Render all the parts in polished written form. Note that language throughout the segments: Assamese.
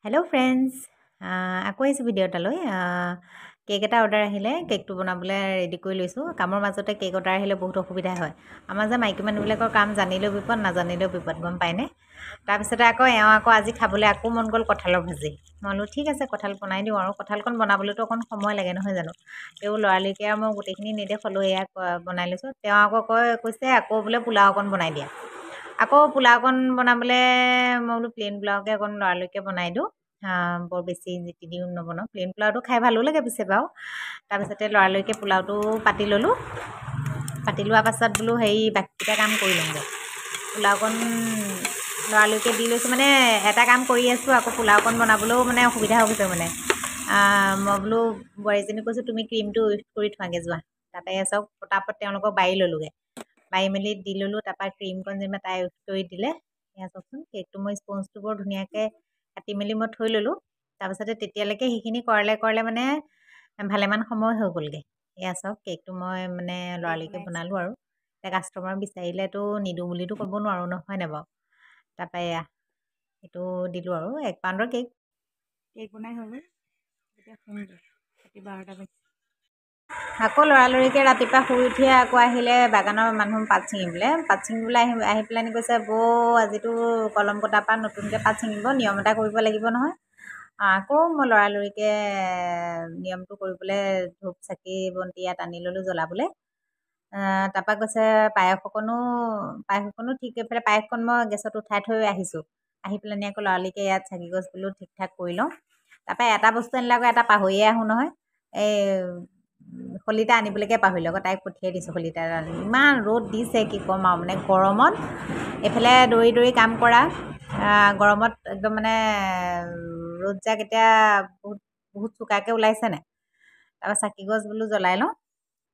হেল্ল' ফ্ৰেণ্ডছ, আকৌ আহিছোঁ ভিডিঅ' এটালৈ। কেক এটা অৰ্ডাৰ আহিলে, কেকটো বনাবলৈ ৰেডি কৰি লৈছোঁ। কামৰ মাজতে কেক অৰ্ডাৰ আহিলে বহুত অসুবিধা হয়। আমাৰ যে মাইকী মানুহবিলাকৰ কাম জানিলেও বিপদ, নাজানিলেও বিপদ, গম পায়নে? তাৰপিছতে আকৌ আজি খাবলৈ আকৌ মন গ'ল কঁঠালৰ ভাজি। মই বোলো ঠিক আছে, কঁঠাল বনাই দিওঁ আৰু। কঁঠালকণ বনাবলৈতো অকণ সময় লাগে নহয় জানো? তেওঁ লৰালৰিকৈ আৰু মই গোটেইখিনি নেদেখালোঁ, এয়া বনাই লৈছোঁ। তেওঁ আকৌ কৈছে আকৌ বোলে পোলাও অকণ বনাই দিয়া। আকৌ পোলাওকণ বনাবলৈ মই বোলো প্লেইন পোলাওকে অকণ লৰালৰিকৈ বনাই দিওঁ। বৰ বেছি জিতি দিও নবনাওঁ। প্লেইন পোলাওটো খাই ভালো লাগে পিছে বাৰু। তাৰপিছতে লৰালৰিকৈ পোলাওটো পাতি ল'লোঁ। পাতি লোৱাৰ পাছত বোলো বাকীকেইটা কাম কৰি লওঁগৈ। পোলাওকণ লৰালৰিকৈ দি লৈছোঁ, মানে এটা কাম কৰি আছোঁ, আকৌ পোলাওকণ বনাবলৈও মানে অসুবিধা হৈ গৈছে মানে। মই বোলো বোৱাৰীজনীক কৈছোঁ তুমি ক্ৰীমটো ইউজ কৰি থোৱাগৈ যোৱা। তাতে চব পটাপট তেওঁলোকক বাৰি ল'লোঁগৈ। বাৰি মেলি দি ল'লোঁ। তাৰপৰা ক্ৰীমকণ যেনিবা তাই ইউজ কৰি দিলে। এয়া চাওকচোন, কেকটো মই স্পঞ্জটো বৰ ধুনীয়াকৈ কাটি মেলি মই থৈ ল'লোঁ। তাৰপিছতে তেতিয়ালৈকে সেইখিনি কৰালে মানে ভালেমান সময় হৈ গ'লগৈ। এয়া চাওক, কেকটো মই মানে লৰালৰিকৈ বনালোঁ আৰু। এতিয়া কাষ্টমাৰ বিচাৰিলেতো নিদিওঁ বুলিতো ক'ব নোৱাৰোঁ, নহয় নে বাৰু? তাৰপৰা এইটো দিলোঁ আৰু 1 পাউণ্ডৰ কেক বনাই হৈ গ'ল। এতিয়া শুওঁগৈ, ৰাতি 12টা বাজিছে। আকৌ লৰালৰিকৈ ৰাতিপুৱা শুই উঠিয়ে আকৌ আহিলে বাগানৰ মানুহ পাত ছিঙিবলৈ আহি পেলাইনি কৈছে, বৌ আজিতো কলম কটাৰ পৰা নতুনকৈ পাত ছিঙিব, নিয়ম এটা কৰিব লাগিব নহয়। আকৌ মই লৰালৰিকৈ নিয়মটো কৰিবলৈ ধূপ চাকি বন্তি ইয়াত আনি ল'লোঁ জ্বলাবলৈ। তাৰপৰা কৈছে পায়স অকণো ঠিক কৰি পেলাই পায়সকণ মই গেছত উঠাই থৈ আহিছোঁ। আহি পেলাইনি আকৌ লৰালৰিকৈ ইয়াত চাকি গছ বোলো ঠিক ঠাক কৰি লওঁ। তাৰপৰা এটা বস্তু আনিলে আকৌ এটা পাহৰিয়ে আহোঁ নহয়। শলিতা আনিবলৈকে পাহৰিলোঁ। আকৌ তাইক পঠিয়াই দিছোঁ শলিতা আনি। ইমান ৰ'দ দিছে কি ক'ম আৰু, মানে গৰমত এইফালে দৌৰি দৌৰি কাম কৰা, গৰমত একদম মানে ৰ'দজাক এতিয়া বহুত চোকাকৈ ওলাইছে নাই। তাৰপৰা চাকি গছ বোলো জ্বলাই লওঁ।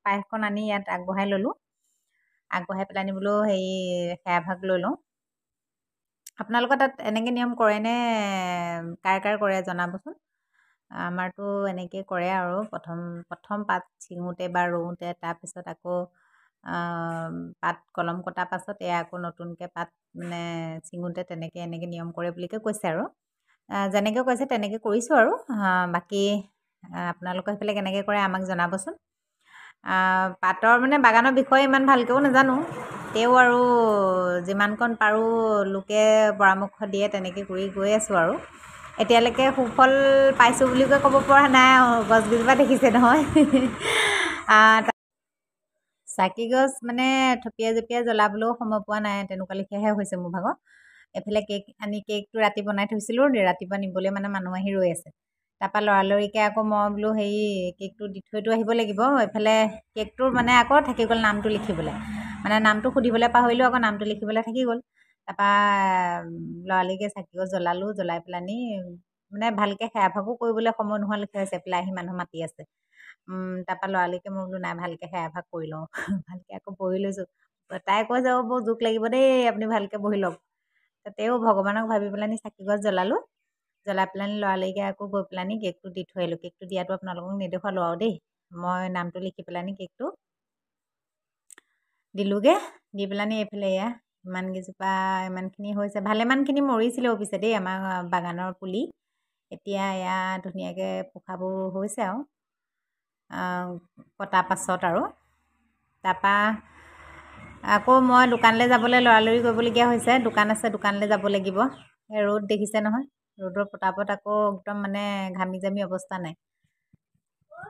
পায়সকণ আনি ইয়াত আগবঢ়াই ল'লোঁ। আগবঢ়াই পেলাইনি বোলো সেয়া ভাগ লৈ লওঁ। আপোনালোকৰ তাত এনেকৈ নিয়ম কৰেনে? কাৰ কৰে জনাবচোন। আমাৰতো এনেকৈ কৰে আৰু প্ৰথম পাত ছিঙোতে বা ৰুওঁতে, তাৰপিছত আকৌ পাত কলম কটাৰ পাছত আকৌ নতুনকৈ পাত মানে ছিঙোতে এনেকৈ নিয়ম কৰে বুলিকৈ কৈছে আৰু। যেনেকৈ কৈছে তেনেকৈ কৰিছোঁ আৰু। বাকী আপোনালোকৰ সেইফালে কেনেকৈ কৰে আমাক জনাবচোন। পাতৰ মানে বাগানৰ বিষয়ে ইমান ভালকৈও নাজানো, তেও আৰু যিমানকণ পাৰোঁ লোকে পৰামৰ্শ দিয়ে তেনেকৈ কৰি গৈ আছোঁ আৰু। এতিয়ালৈকে সুফল পাইছোঁ বুলি ক'ব পৰা নাই আৰু। গছকেইজোপা দেখিছে নহয়। চাকি গছ মানে থপিয়াই জপিয়াই জ্বলাবলৈও সময় পোৱা নাই, তেনেকুৱা লেখীয়াহে হৈছে মোৰ ভাগৰ। এইফালে কেকটো ৰাতি বনাই থৈছিলোঁ, ৰাতিপুৱা নিবলৈ মানে মানুহ আহি ৰৈ আছে। তাৰপৰা লৰালৰিকৈ আকৌ মই বোলো কেকটো দি থৈতো আহিব লাগিব। এইফালে কেকটোৰ মানে আকৌ থাকি গ'ল নামটো লিখিবলৈ, মানে নামটো সুধিবলৈ পাহৰিলোঁ, আকৌ নামটো লিখিবলৈ থাকি গ'ল। তাৰপৰা লৰালৰিকৈ চাকি গছ জ্বলালোঁ। জ্বলাই পেলাইনি মানে ভালকৈ সেৱা ভাগো কৰিবলৈ সময় নোহোৱা লেখীয়া হৈছে। পেলাই আহি মানুহ মাতি আছে। তাৰপৰা লৰালৰিকৈ মই বোলো নাই, ভালকৈ সেৱা ভাগ কৰি লওঁ। ভালকৈ আকৌ বহি লৈছোঁ। তাই কৈছে বৰ জোক লাগিব দেই, আপুনি ভালকৈ বহি লওক। তাতেও ভগৱানক ভাবি পেলাইনি চাকি গছ জ্বলালোঁ। জ্বলাই পেলাইনি লৰালৰিকৈ আকৌ গৈ পেলাইনি কেকটো দি থৈ আহিলোঁ। কেকটো দিয়াটো আপোনালোকক নেদেখুৱালোঁ আৰু দেই। মই নামটো লিখি পেলাইনি কেকটো দিলোঁগৈ। দি পেলাইনি এইফালে ইমানখিনি হৈছে। ভালেমানখিনি মৰিছিলে অৱশ্যে দেই আমাৰ বাগানৰ পুলি। এতিয়া ধুনীয়াকৈ পোখাবোৰ হৈছে আৰু কটাৰ পাছত আৰু। তাৰপৰা আকৌ মই দোকানলৈ যাবলৈ লৰালৰি কৰিবলগীয়া হৈছে। দোকান আছে, দোকানলৈ যাব লাগিব। ৰ'দ দেখিছে নহয়, ৰ'দৰ পতাপত আকৌ একদম মানে ঘামি জামি অৱস্থা নাই।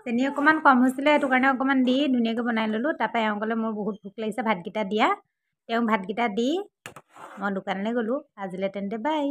চেনি অকণমান কম হৈছিলে, সেইটো কাৰণে অকণমান দি ধুনীয়াকৈ বনাই ল'লোঁ। তাৰপৰা এওঁ ক'লে মোৰ বহুত ভোক লাগিছে, ভাতকেইটা দিয়া। তেওঁ ভাতকেইটা দি মই দোকানলৈ গ'লোঁ। আজিলৈ তেন্তে বাই।